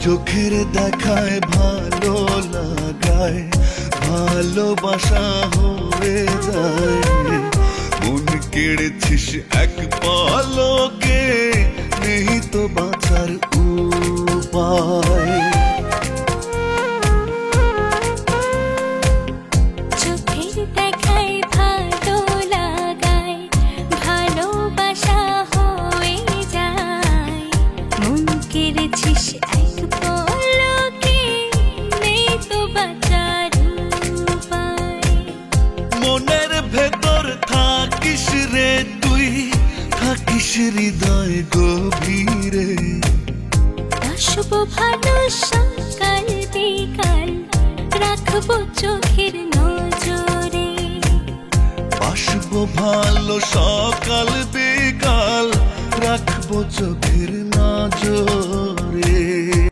চোখের দেখায় ভালো লাগায় ভালোবাসা হয়ে যায়। মন কেড়েছিস এক পলকে, নেই তো বাঁচার উপায়। চোখের দেখায় ভালো লাগায় ভালোবাসা হয়ে যায়। মন কেড়েছিস এক পলকে, নেই তো বাঁচার উপায়। মনের ভেতর থাকিস রে তুই, থাকিস হৃদয় গভীরে। আসবো ভালো সকাল বিকাল, রাখবো চোখের নজরে। আসবো ভালো সকাল বিকাল, রাখবো চোখের নজরে।